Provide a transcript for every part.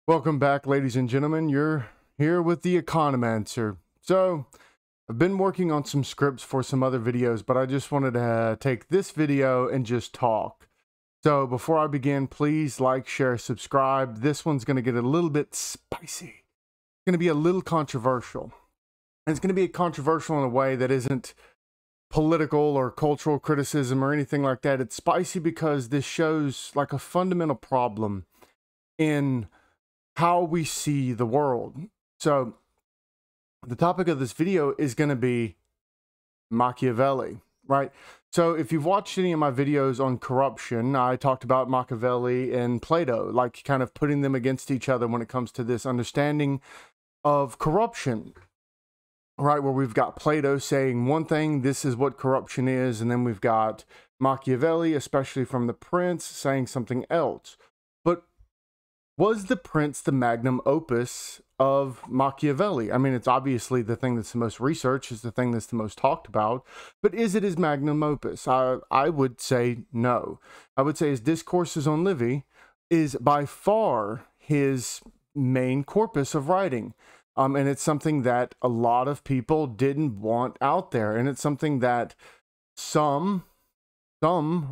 Welcome back, ladies and gentlemen. You're here with the Economancer. So, I've been working on some scripts for some other videos, but I just wanted to take this video and just talk. So, before I begin, please like, share, subscribe. This one's going to get a little bit spicy. It's going to be a little controversial. And it's going to be controversial in a way that isn't political or cultural criticism or anything like that. It's spicy because this shows like a fundamental problem in how we see the world. So the topic of this video is going to be Machiavelli, right? So if you've watched any of my videos on corruption, I talked about Machiavelli and Plato, like kind of putting them against each other when it comes to this understanding of corruption, right? Where we've got Plato saying one thing, this is what corruption is, and then we've got Machiavelli, especially from The Prince, saying something else. But was The Prince the magnum opus of Machiavelli? I mean, it's obviously the thing that's the most researched, it's the thing that's the most talked about, but is it his magnum opus? I would say no. I would say his Discourses on Livy is by far his main corpus of writing. And it's something that a lot of people didn't want out there, and it's something that some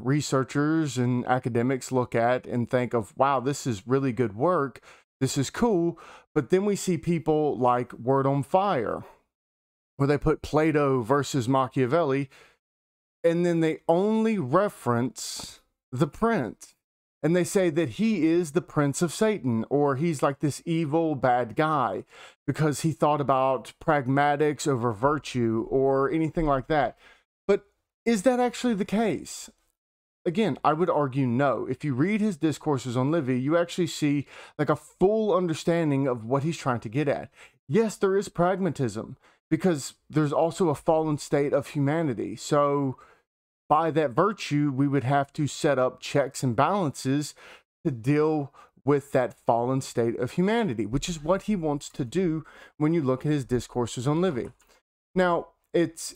researchers and academics look at and think of, wow, this is really good work, this is cool. But then we see people like Word on Fire, where they put Plato versus Machiavelli, and then they only reference the Prince. And they say that he is the Prince of Satan, or he's like this evil, bad guy, because he thought about pragmatics over virtue, or anything like that. Is that actually the case? Again, I would argue no. If you read his Discourses on Livy, you actually see like a full understanding of what he's trying to get at. Yes, there is pragmatism, because there's also a fallen state of humanity. So by that virtue, we would have to set up checks and balances to deal with that fallen state of humanity, which is what he wants to do when you look at his Discourses on Livy. Now, it's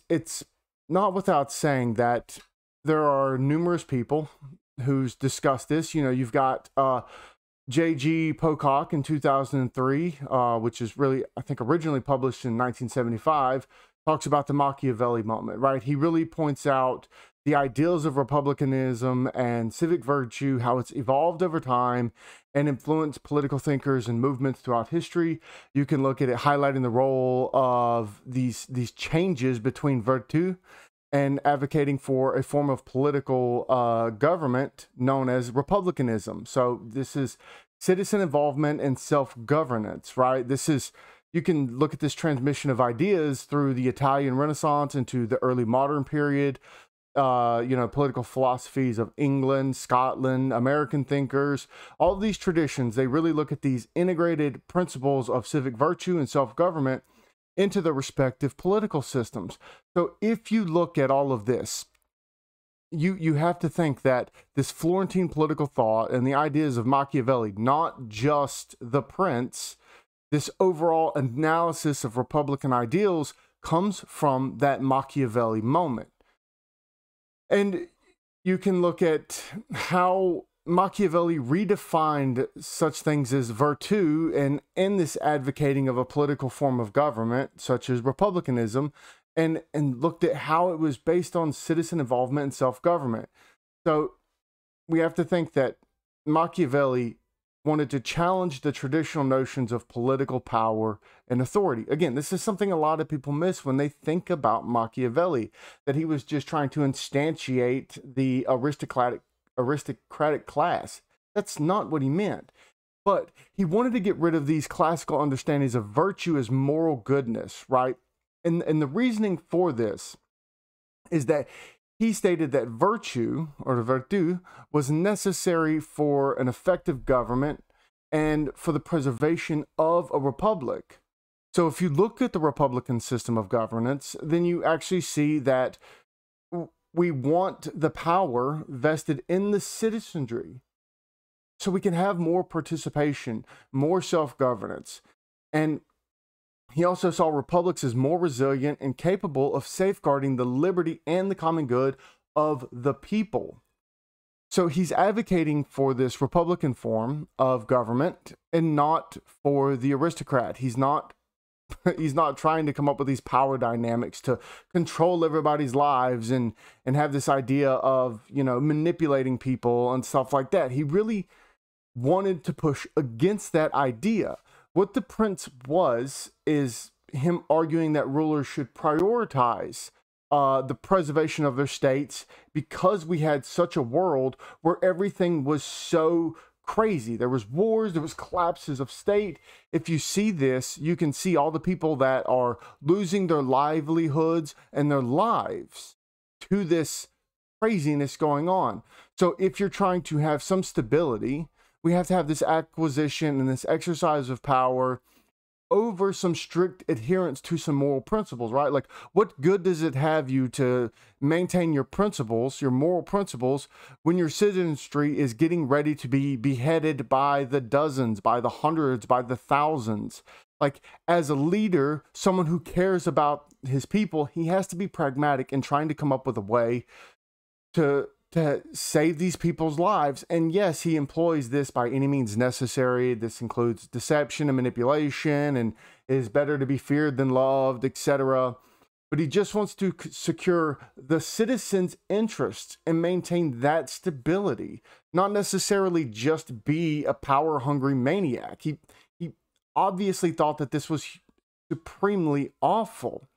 not without saying that there are numerous people who's discussed this. You know, you've got J.G. Pocock in 2003, which is really, I think, originally published in 1975, talks about the Machiavelli moment, right? He really points out the ideals of republicanism and civic virtue, how it's evolved over time and influenced political thinkers and movements throughout history. You can look at it highlighting the role of these changes between virtue and advocating for a form of political government known as republicanism. So this is citizen involvement and self-governance, right? This is, you can look at this transmission of ideas through the Italian Renaissance into the early modern period. You know, political philosophies of England, Scotland, American thinkers, all of these traditions, they really look at these integrated principles of civic virtue and self-government into the respective political systems. So if you look at all of this, you have to think that this Florentine political thought and the ideas of Machiavelli, not just the Prince, this overall analysis of Republican ideals comes from that Machiavelli moment. And you can look at how Machiavelli redefined such things as virtue and in this advocating of a political form of government, such as republicanism, and looked at how it was based on citizen involvement and self-government. So we have to think that Machiavelli wanted to challenge the traditional notions of political power and authority. Again, this is something a lot of people miss when they think about Machiavelli, that he was just trying to instantiate the aristocratic class. That's not what he meant. But he wanted to get rid of these classical understandings of virtue as moral goodness, right? And the reasoning for this is that he stated that virtue, or virtu, was necessary for an effective government and for the preservation of a republic. So if you look at the Republican system of governance, then you actually see that we want the power vested in the citizenry so we can have more participation, more self-governance. And he also saw republics as more resilient and capable of safeguarding the liberty and the common good of the people. So he's advocating for this Republican form of government and not for the aristocrat. He's not trying to come up with these power dynamics to control everybody's lives and have this idea of, you know, manipulating people and stuff like that. He really wanted to push against that idea. What the Prince is him arguing that rulers should prioritize the preservation of their states, because we had such a world where everything was so crazy. There was wars, there was collapses of state. If you see this, you can see all the people that are losing their livelihoods and their lives to this craziness going on. So if you're trying to have some stability, we have to have this acquisition and this exercise of power over some strict adherence to some moral principles, right? Like, what good does it have you to maintain your principles, your moral principles, when your citizenry is getting ready to be beheaded by the dozens, by the hundreds, by the thousands? Like, as a leader, someone who cares about his people, he has to be pragmatic in trying to come up with a way to save these people's lives. And yes, he employs this by any means necessary. This includes deception and manipulation, and it is better to be feared than loved, etc. But he just wants to secure the citizens' interests and maintain that stability, not necessarily just be a power-hungry maniac. He obviously thought that this was supremely awful.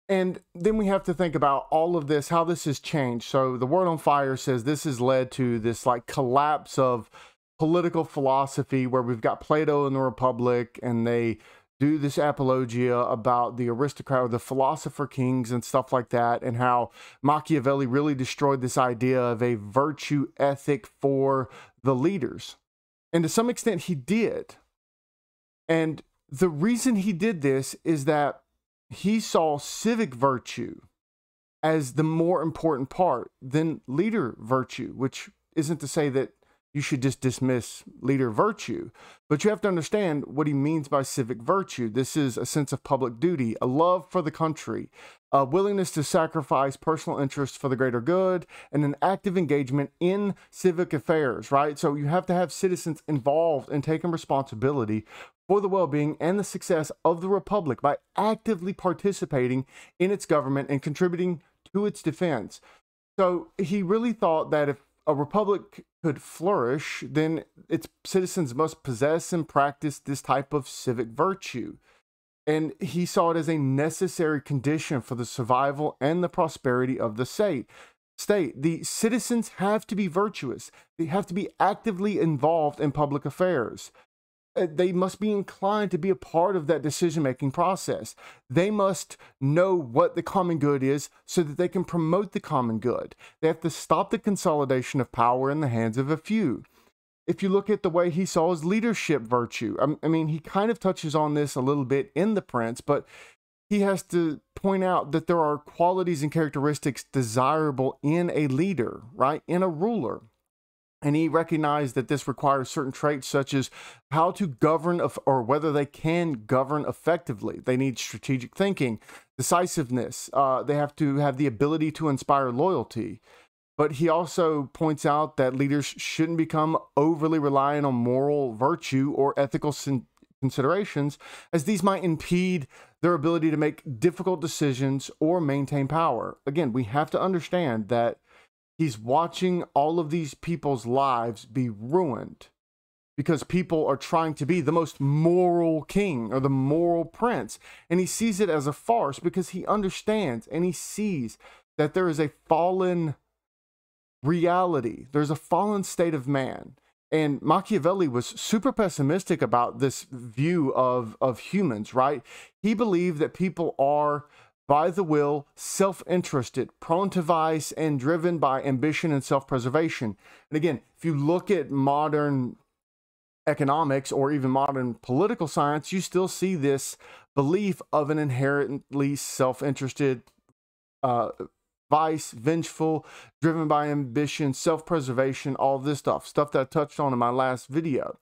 And then we have to think about all of this, how this has changed. So the Word on Fire says this has led to this like collapse of political philosophy, where we've got Plato and the Republic, and they do this apologia about the aristocrat or the philosopher kings and stuff like that, and how Machiavelli really destroyed this idea of a virtue ethic for the leaders. And to some extent he did. And the reason he did this is that he saw civic virtue as the more important part than leader virtue, which isn't to say that you should just dismiss leader virtue, but you have to understand what he means by civic virtue. This is a sense of public duty, a love for the country, a willingness to sacrifice personal interests for the greater good, and an active engagement in civic affairs, right? So you have to have citizens involved and taking responsibility for the well-being and the success of the Republic by actively participating in its government and contributing to its defense. So he really thought that if a republic could flourish, then its citizens must possess and practice this type of civic virtue. And he saw it as a necessary condition for the survival and the prosperity of the state. The citizens have to be virtuous. They have to be actively involved in public affairs. They must be inclined to be a part of that decision-making process. They must know what the common good is so that they can promote the common good. They have to stop the consolidation of power in the hands of a few. If you look at the way he saw his leadership virtue, I mean, he kind of touches on this a little bit in The Prince, but he has to point out that there are qualities and characteristics desirable in a leader, right? In a ruler. And he recognized that this requires certain traits such as how to govern or whether they can govern effectively. They need strategic thinking, decisiveness. They have to have the ability to inspire loyalty. But he also points out that leaders shouldn't become overly reliant on moral virtue or ethical considerations, as these might impede their ability to make difficult decisions or maintain power. Again, we have to understand that he's watching all of these people's lives be ruined because people are trying to be the most moral king or the moral prince. And he sees it as a farce because he understands and he sees that there is a fallen reality. There's a fallen state of man. And Machiavelli was super pessimistic about this view of humans, right? He believed that people are, by the will, self-interested, prone to vice, and driven by ambition and self-preservation. And again, if you look at modern economics or even modern political science, you still see this belief of an inherently self-interested, vice, vengeful, driven by ambition, self-preservation, all this stuff that I touched on in my last video.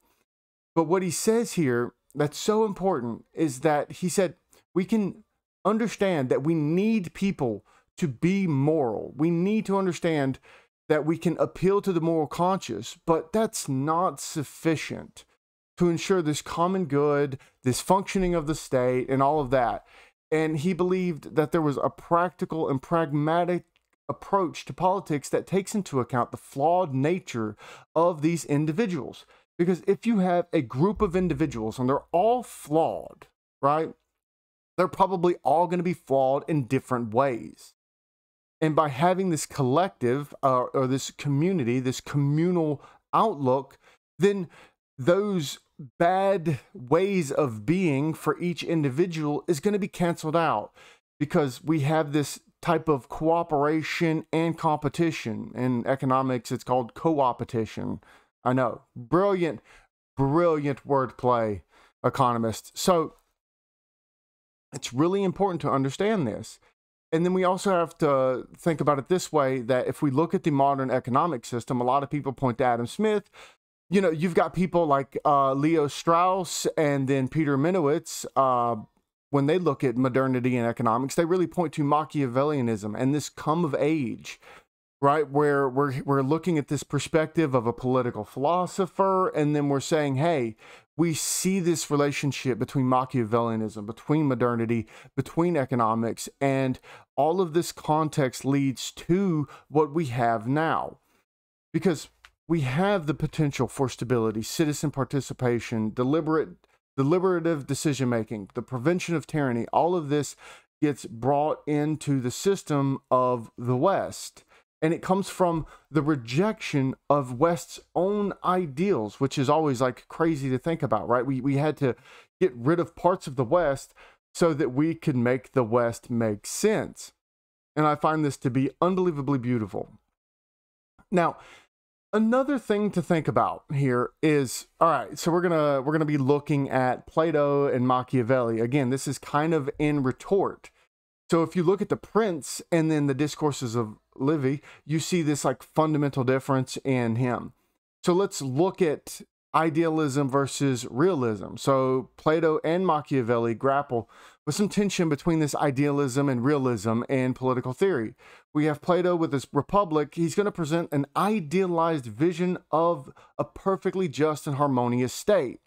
But what he says here that's so important is that he said we can understand that we need people to be moral. We need to understand that we can appeal to the moral conscience, but that's not sufficient to ensure this common good, this functioning of the state, and all of that. And he believed that there was a practical and pragmatic approach to politics that takes into account the flawed nature of these individuals. Because if you have a group of individuals and they're all flawed, right, they're probably all going to be flawed in different ways. And by having this collective or this community, this communal outlook, then those bad ways of being for each individual is going to be canceled out, because we have this type of cooperation and competition. In economics, it's called co-opetition. I know. Brilliant, brilliant wordplay, economists. So it's really important to understand this. And then we also have to think about it this way, that if we look at the modern economic system, a lot of people point to Adam Smith. You know, you've got people like Leo Strauss and then Peter Minowitz. When they look at modernity and economics, they really point to Machiavellianism and this come of age, right? Where we're looking at this perspective of a political philosopher, and then we're saying, hey, we see this relationship between Machiavellianism, between modernity, between economics, and all of this context leads to what we have now. Because we have the potential for stability, citizen participation, deliberative decision-making, the prevention of tyranny. All of this gets brought into the system of the West. And it comes from the rejection of West's own ideals, which is always like crazy to think about, right? We had to get rid of parts of the West so that we could make the West make sense. And I find this to be unbelievably beautiful. Now, another thing to think about here is, all right, so we're gonna be looking at Plato and Machiavelli. Again, this is kind of in retort. So if you look at the Prince and then the discourses of Livy, you see this like fundamental difference in him. So let's look at idealism versus realism. So Plato and Machiavelli grapple with some tension between this idealism and realism in political theory. We have Plato with his Republic. He's going to present an idealized vision of a perfectly just and harmonious state.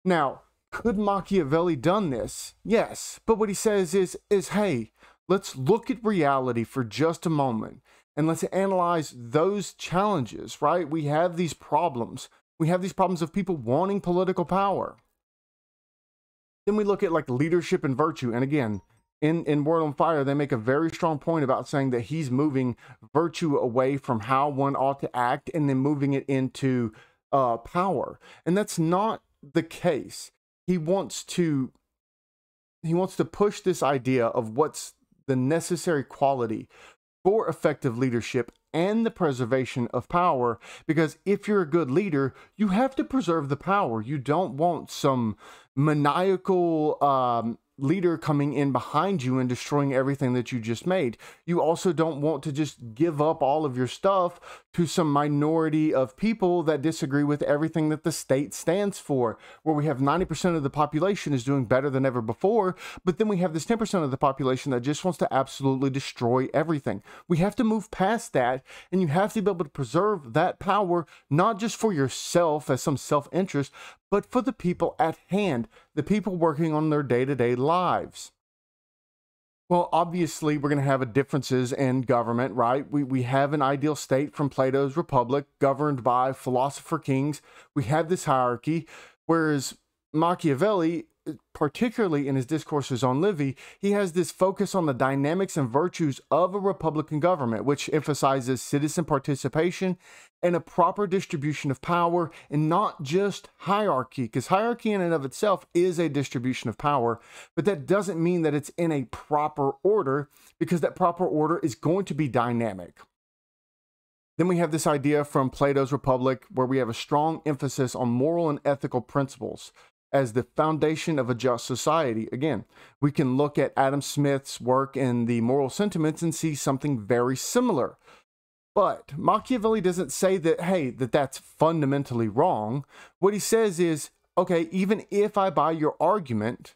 Now, could Machiavelli done this? Yes. But what he says is hey, let's look at reality for just a moment and let's analyze those challenges, right? We have these problems. We have these problems of people wanting political power. Then we look at like leadership and virtue. And again, in Word on Fire, they make a very strong point about saying that he's moving virtue away from how one ought to act and then moving it into power. And that's not the case. He wants to push this idea of what's the necessary quality for effective leadership and the preservation of power, because if you're a good leader, you have to preserve the power. You don't want some maniacal leader coming in behind you and destroying everything that you just made. You also don't want to just give up all of your stuff to some minority of people that disagree with everything that the state stands for, where we have 90% of the population is doing better than ever before, but then we have this 10% of the population that just wants to absolutely destroy everything. We have to move past that, and you have to be able to preserve that power, not just for yourself as some self-interest, but for the people at hand, the people working on their day-to-day lives. Well, obviously, we're going to have differences in government, right? We have an ideal state from Plato's Republic governed by philosopher kings. We have this hierarchy, whereas Machiavelli, particularly in his discourses on Livy, he has this focus on the dynamics and virtues of a republican government, which emphasizes citizen participation and a proper distribution of power, and not just hierarchy, because hierarchy in and of itself is a distribution of power, but that doesn't mean that it's in a proper order, because that proper order is going to be dynamic. Then we have this idea from Plato's Republic, where we have a strong emphasis on moral and ethical principles as the foundation of a just society. Again, we can look at Adam Smith's work in the Moral Sentiments and see something very similar. But Machiavelli doesn't say that, hey, that's fundamentally wrong. What he says is, okay, even if I buy your argument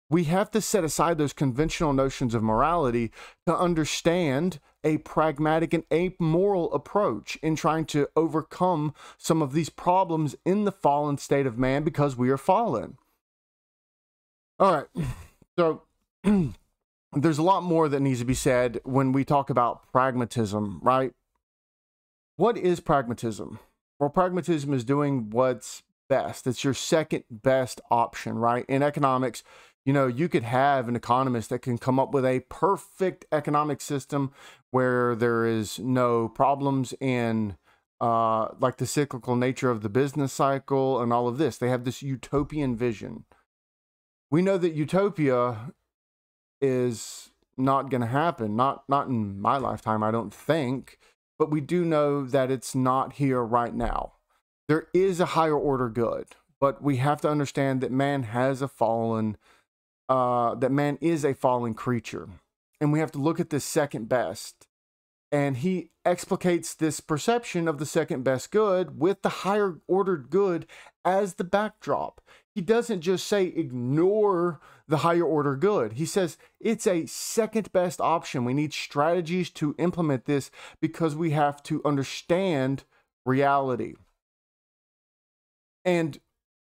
We have to set aside those conventional notions of morality to understand a pragmatic and amoral approach in trying to overcome some of these problems in the fallen state of man because we are fallen. All right, so there's a lot more that needs to be said when we talk about pragmatism, right? What is pragmatism? Well, pragmatism is doing what's best. It's your second best option, right? In economics, you know, you could have an economist that can come up with a perfect economic system where there is no problems in like the cyclical nature of the business cycle and all of this. They have this utopian vision. We know that utopia is not going to happen, not in my lifetime, I don't think, but we do know that it's not here right now. There is a higher order good, but we have to understand that man has a fallen that man is a fallen creature. And we have to look at this second best. And he explicates this perception of the second best good with the higher ordered good as the backdrop. He doesn't just say ignore the higher order good. He says it's a second best option. We need strategies to implement this because we have to understand reality. And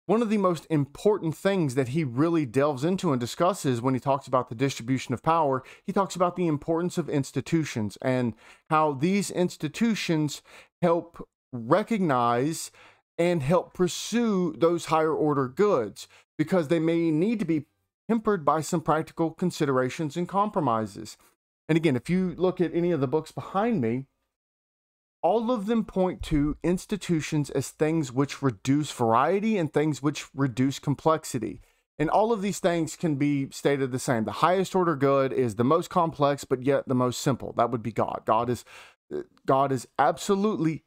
one of the most important things that he really delves into and discusses when he talks about the distribution of power, he talks about the importance of institutions and how these institutions help recognize and help pursue those higher order goods because they may need to be tempered by some practical considerations and compromises. And again, if you look at any of the books behind me, all of them point to institutions as things which reduce variety and things which reduce complexity. And all of these things can be stated the same. The highest order good is the most complex, but yet the most simple. That would be God. God is absolutely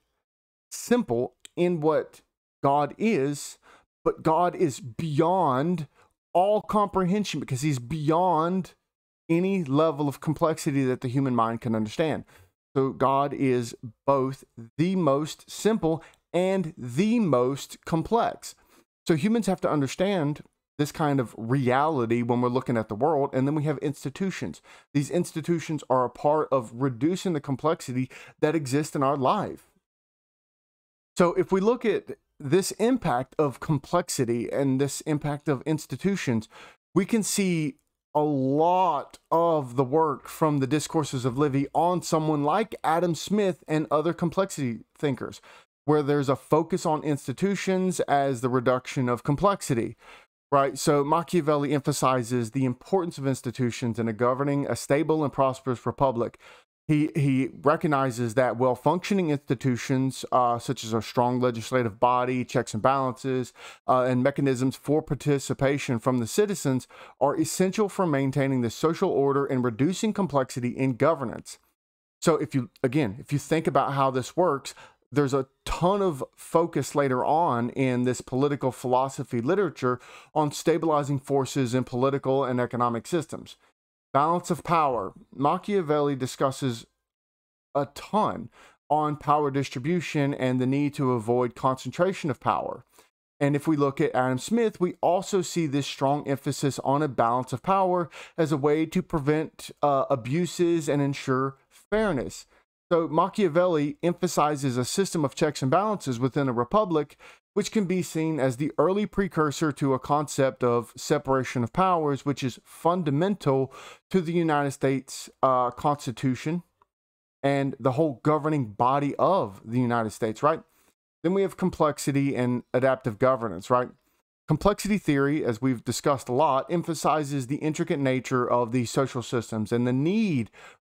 simple in what God is, but God is beyond all comprehension because he's beyond any level of complexity that the human mind can understand. So God is both the most simple and the most complex. So humans have to understand this kind of reality when we're looking at the world. And then we have institutions. These institutions are a part of reducing the complexity that exists in our life. So if we look at this impact of complexity and this impact of institutions, we can see a lot of the work from the discourses of Livy on someone like Adam Smith and other complexity thinkers, where there's a focus on institutions as the reduction of complexity, right? So Machiavelli emphasizes the importance of institutions in governing a stable and prosperous republic. He recognizes that well-functioning institutions, such as a strong legislative body, checks and balances, and mechanisms for participation from the citizens are essential for maintaining the social order and reducing complexity in governance. So if you think about how this works, there's a ton of focus later on in this political philosophy literature on stabilizing forces in political and economic systems. Balance of power. Machiavelli discusses a ton on power distribution and the need to avoid concentration of power. And if we look at Adam Smith, we also see this strong emphasis on a balance of power as a way to prevent abuses and ensure fairness. So Machiavelli emphasizes a system of checks and balances within a republic, which can be seen as the early precursor to a concept of separation of powers, which is fundamental to the United States Constitution and the whole governing body of the United States, right? Then we have complexity and adaptive governance, right? Complexity theory, as we've discussed a lot, emphasizes the intricate nature of these social systems and the need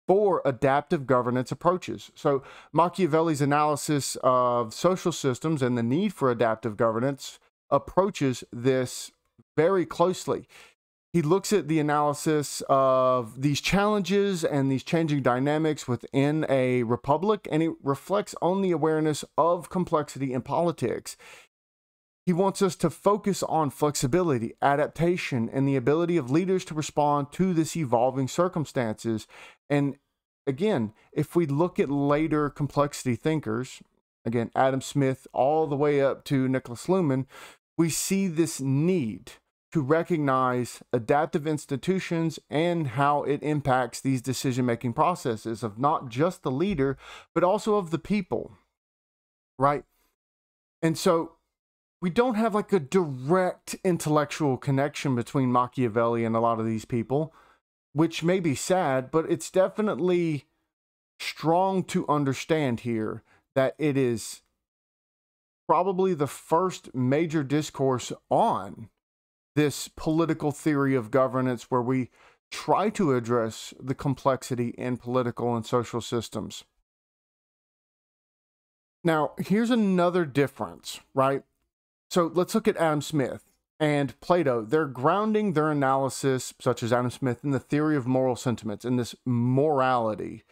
for adaptive governance approaches. So Machiavelli's analysis of social systems and the need for adaptive governance approaches this very closely. He looks at the analysis of these challenges and these changing dynamics within a republic, and he reflects on the awareness of complexity in politics. He wants us to focus on flexibility, adaptation, and the ability of leaders to respond to this evolving circumstances. And again, if we look at later complexity thinkers, again, Adam Smith all the way up to Nicholas Luhmann, we see this need to recognize adaptive institutions and how it impacts these decision-making processes of not just the leader, but also of the people, right? And so we don't have like a direct intellectual connection between Machiavelli and a lot of these people, which may be sad, but it's definitely strong to understand here that it is probably the first major discourse on this political theory of governance where we try to address the complexity in political and social systems. Now, here's another difference, right? So let's look at Adam Smith and Plato. They're grounding their analysis, such as Adam Smith, in the theory of moral sentiments, in this morality.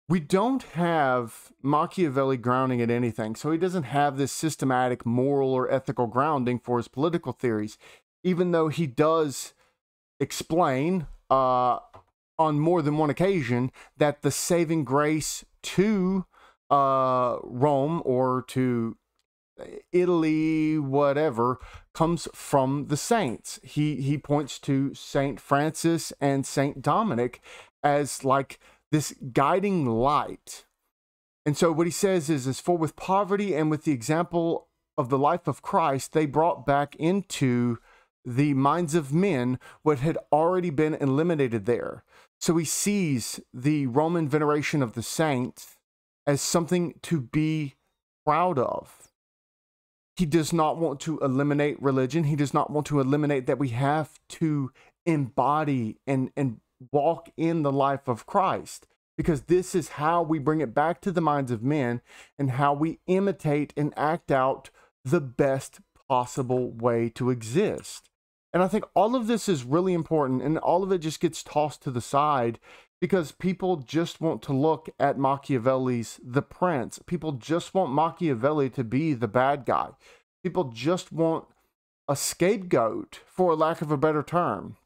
We don't have Machiavelli grounding in anything, so he doesn't have this systematic moral or ethical grounding for his political theories, even though he does explain on more than one occasion that the saving grace to Rome or to Italy, whatever, comes from the saints. He points to Saint Francis and Saint Dominic as like this guiding light. And so what he says is for with poverty and with the example of the life of Christ, they brought back into the minds of men what had already been eliminated there. So he sees the Roman veneration of the saints as something to be proud of. He does not want to eliminate religion. He does not want to eliminate that we have to embody and walk in the life of Christ, because this is how we bring it back to the minds of men and how we imitate and act out the best possible way to exist. And I think all of this is really important, and all of it just gets tossed to the side because people just want to look at Machiavelli's The Prince. People just want Machiavelli to be the bad guy. People just want a scapegoat, for lack of a better term,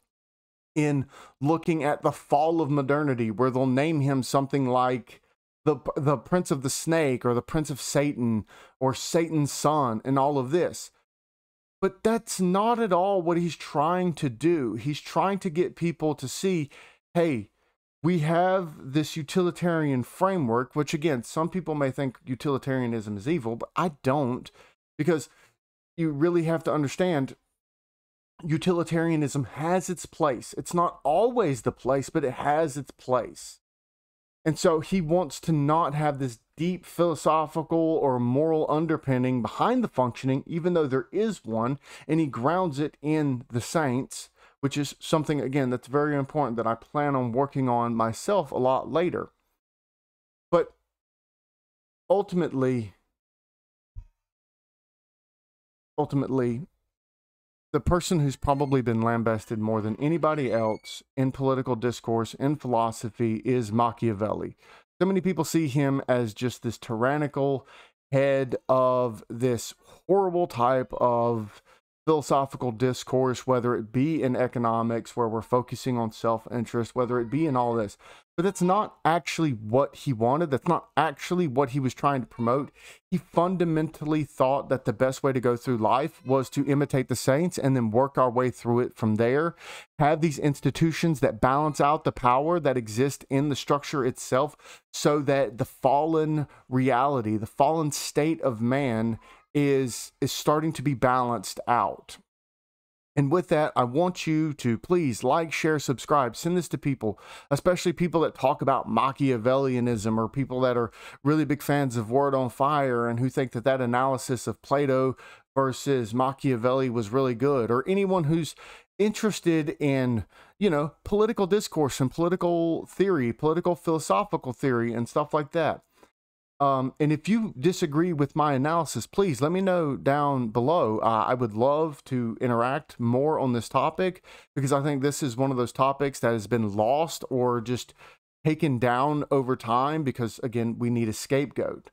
in looking at the fall of modernity, where they'll name him something like the Prince of the Snake or the Prince of Satan or Satan's son and all of this. But that's not at all what he's trying to do. He's trying to get people to see, hey, we have this utilitarian framework, which again, some people may think utilitarianism is evil, but I don't, because you really have to understand utilitarianism has its place. It's not always the place, but it has its place. And so he wants to not have this deep philosophical or moral underpinning behind the functioning, even though there is one, and he grounds it in the saints, which is something, again, that's very important that I plan on working on myself a lot later. But ultimately, the person who's probably been lambasted more than anybody else in political discourse, in philosophy, is Machiavelli. So many people see him as just this tyrannical head of this horrible type of philosophical discourse, whether it be in economics, where we're focusing on self-interest, whether it be in all this. But that's not actually what he wanted. That's not actually what he was trying to promote. He fundamentally thought that the best way to go through life was to imitate the saints and then work our way through it from there. Have these institutions that balance out the power that exists in the structure itself, so that the fallen reality, the fallen state of man is starting to be balanced out. And with that, I want you to please like, share, subscribe, send this to people, especially people that talk about Machiavellianism, or people that are really big fans of Word on Fire and who think that that analysis of Plato versus Machiavelli was really good, or anyone who's interested in, you know, political discourse and political theory, political philosophical theory and stuff like that. And if you disagree with my analysis, please let me know down below. I would love to interact more on this topic, because I think this is one of those topics that has been lost or just taken down over time, because again, we need a scapegoat.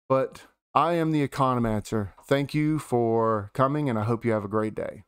But I am the Economancer. Thank you for coming, and I hope you have a great day.